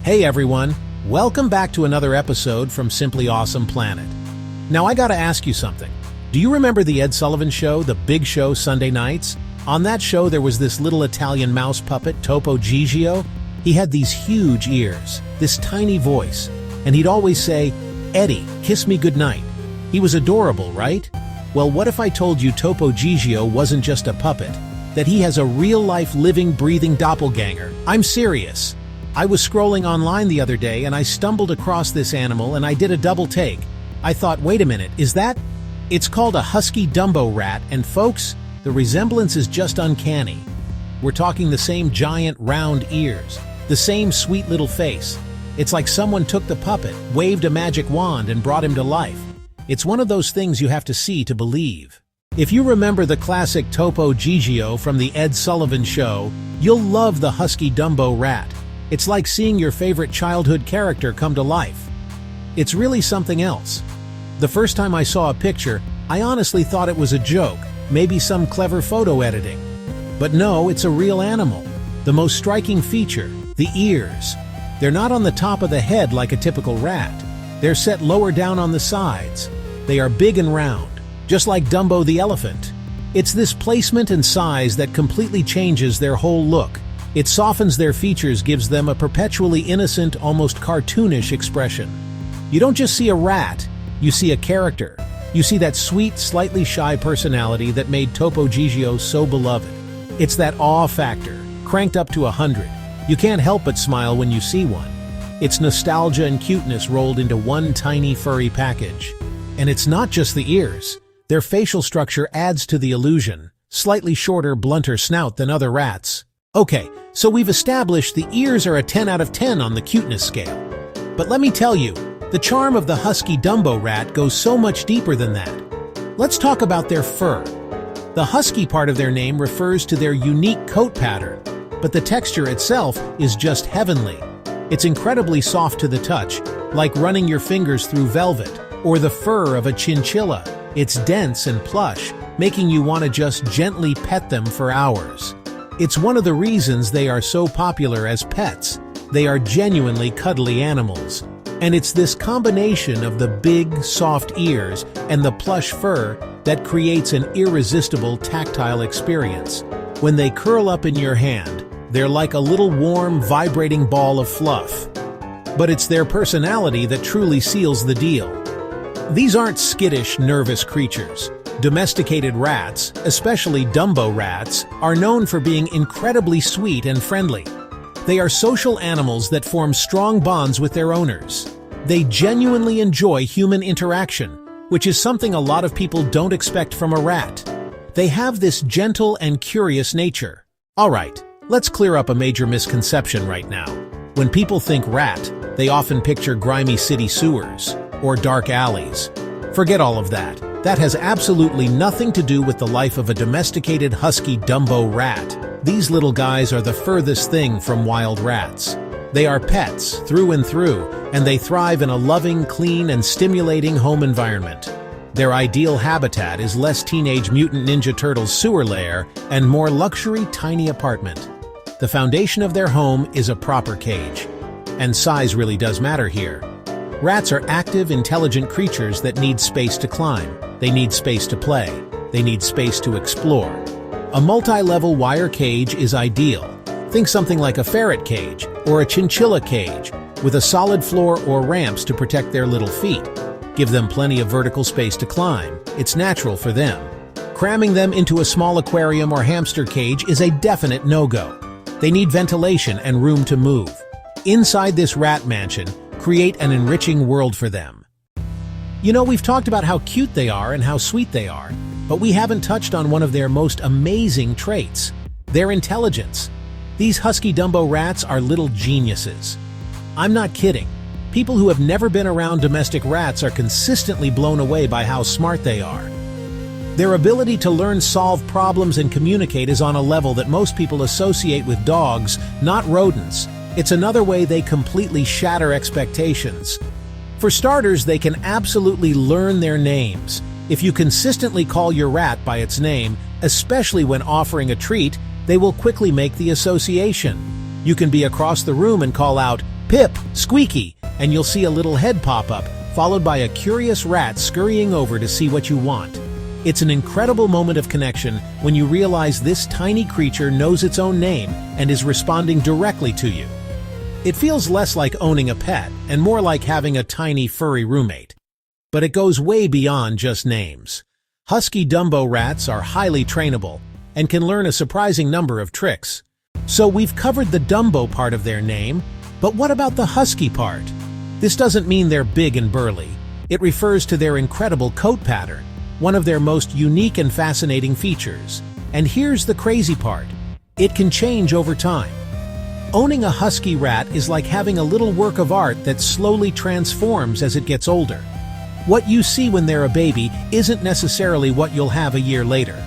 Hey everyone, welcome back to another episode from Simply Awesome Planet. Now I gotta ask you something. Do you remember the Ed Sullivan Show, the big show Sunday nights? On that show there was this little Italian mouse puppet, Topo Gigio. He had these huge ears, this tiny voice, and he'd always say, "Eddie, kiss me goodnight." He was adorable, right? Well, what if I told you Topo Gigio wasn't just a puppet, that he has a real-life living, breathing doppelganger? I'm serious. I was scrolling online the other day and I stumbled across this animal and I did a double take. I thought, wait a minute, is that? It's called a Husky Dumbo Rat, and folks, the resemblance is just uncanny. We're talking the same giant round ears, the same sweet little face. It's like someone took the puppet, waved a magic wand and brought him to life. It's one of those things you have to see to believe. If you remember the classic Topo Gigio from the Ed Sullivan Show, you'll love the Husky Dumbo Rat. It's like seeing your favorite childhood character come to life. It's really something else. The first time I saw a picture, I honestly thought it was a joke, maybe some clever photo editing. But no, it's a real animal. The most striking feature, the ears. They're not on the top of the head like a typical rat. They're set lower down on the sides. They are big and round, just like Dumbo the elephant. It's this placement and size that completely changes their whole look. It softens their features, gives them a perpetually innocent, almost cartoonish expression. You don't just see a rat, you see a character. You see that sweet, slightly shy personality that made Topo Gigio so beloved. It's that awe factor, cranked up to 100. You can't help but smile when you see one. It's nostalgia and cuteness rolled into one tiny furry package. And it's not just the ears. Their facial structure adds to the illusion. Slightly shorter, blunter snout than other rats. Okay, so we've established the ears are a 10 out of 10 on the cuteness scale. But let me tell you, the charm of the Husky Dumbo Rat goes so much deeper than that. Let's talk about their fur. The husky part of their name refers to their unique coat pattern, but the texture itself is just heavenly. It's incredibly soft to the touch, like running your fingers through velvet, or the fur of a chinchilla. It's dense and plush, making you want to just gently pet them for hours. It's one of the reasons they are so popular as pets. They are genuinely cuddly animals. And it's this combination of the big, soft ears and the plush fur that creates an irresistible tactile experience. When they curl up in your hand, they're like a little warm, vibrating ball of fluff. But it's their personality that truly seals the deal. These aren't skittish, nervous creatures. Domesticated rats, especially Dumbo rats, are known for being incredibly sweet and friendly. They are social animals that form strong bonds with their owners. They genuinely enjoy human interaction, which is something a lot of people don't expect from a rat. They have this gentle and curious nature. Alright, let's clear up a major misconception right now. When people think rat, they often picture grimy city sewers or dark alleys. Forget all of that. That has absolutely nothing to do with the life of a domesticated Husky Dumbo Rat. These little guys are the furthest thing from wild rats. They are pets through and through, and they thrive in a loving, clean, and stimulating home environment. Their ideal habitat is less Teenage Mutant Ninja Turtles sewer lair and more luxury tiny apartment. The foundation of their home is a proper cage. And size really does matter here. Rats are active, intelligent creatures that need space to climb. They need space to play. They need space to explore. A multi-level wire cage is ideal. Think something like a ferret cage or a chinchilla cage with a solid floor or ramps to protect their little feet. Give them plenty of vertical space to climb. It's natural for them. Cramming them into a small aquarium or hamster cage is a definite no-go. They need ventilation and room to move. Inside this rat mansion, create an enriching world for them. You know, we've talked about how cute they are and how sweet they are, but we haven't touched on one of their most amazing traits, their intelligence. These Husky Dumbo Rats are little geniuses. I'm not kidding. People who have never been around domestic rats are consistently blown away by how smart they are. Their ability to learn, solve problems, and communicate is on a level that most people associate with dogs, not rodents. It's another way they completely shatter expectations. For starters, they can absolutely learn their names. If you consistently call your rat by its name, especially when offering a treat, they will quickly make the association. You can be across the room and call out, Pip, squeaky, and you'll see a little head pop up, followed by a curious rat scurrying over to see what you want. It's an incredible moment of connection when you realize this tiny creature knows its own name and is responding directly to you. It feels less like owning a pet and more like having a tiny furry roommate. But it goes way beyond just names. Husky Dumbo Rats are highly trainable and can learn a surprising number of tricks. So we've covered the Dumbo part of their name, but what about the Husky part? This doesn't mean they're big and burly. It refers to their incredible coat pattern, one of their most unique and fascinating features. And here's the crazy part. It can change over time. Owning a husky rat is like having a little work of art that slowly transforms as it gets older. What you see when they're a baby isn't necessarily what you'll have a year later.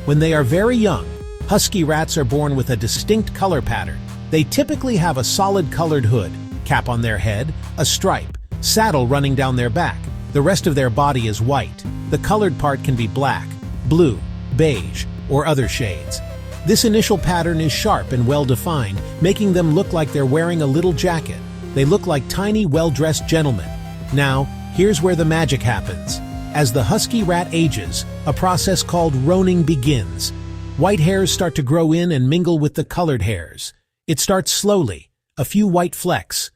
When they are very young, husky rats are born with a distinct color pattern. They typically have a solid colored hood, cap on their head, a stripe, saddle running down their back. The rest of their body is white. The colored part can be black, blue, beige, or other shades. This initial pattern is sharp and well-defined, making them look like they're wearing a little jacket. They look like tiny, well-dressed gentlemen. Now, here's where the magic happens. As the husky rat ages, a process called roaning begins. White hairs start to grow in and mingle with the colored hairs. It starts slowly, a few white flecks.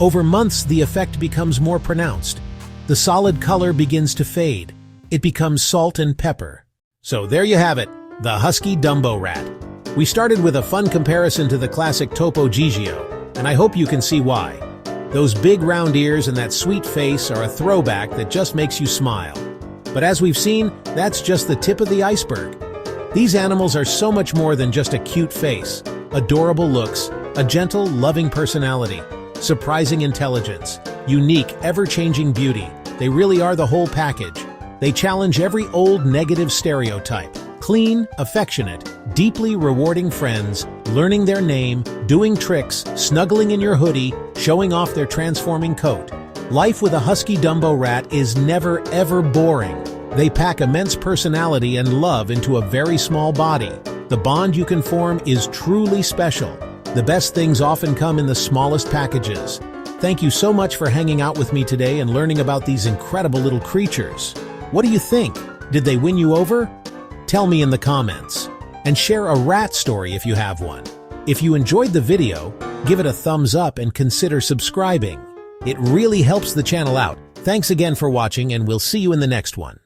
Over months, the effect becomes more pronounced. The solid color begins to fade. It becomes salt and pepper. So there you have it, the Husky Dumbo Rat. We started with a fun comparison to the classic Topo Gigio, and I hope you can see why. Those big round ears and that sweet face are a throwback that just makes you smile. But as we've seen, that's just the tip of the iceberg. These animals are so much more than just a cute face, adorable looks, a gentle, loving personality, surprising intelligence, unique, ever-changing beauty. They really are the whole package. They challenge every old negative stereotype. Clean, affectionate, deeply rewarding friends, learning their name, doing tricks, snuggling in your hoodie, showing off their transforming coat. Life with a Husky Dumbo Rat is never ever boring. They pack immense personality and love into a very small body. The bond you can form is truly special. The best things often come in the smallest packages. Thank you so much for hanging out with me today and learning about these incredible little creatures. What do you think? Did they win you over? Tell me in the comments. And share a rat story if you have one. If you enjoyed the video, give it a thumbs up and consider subscribing. It really helps the channel out. Thanks again for watching, and we'll see you in the next one.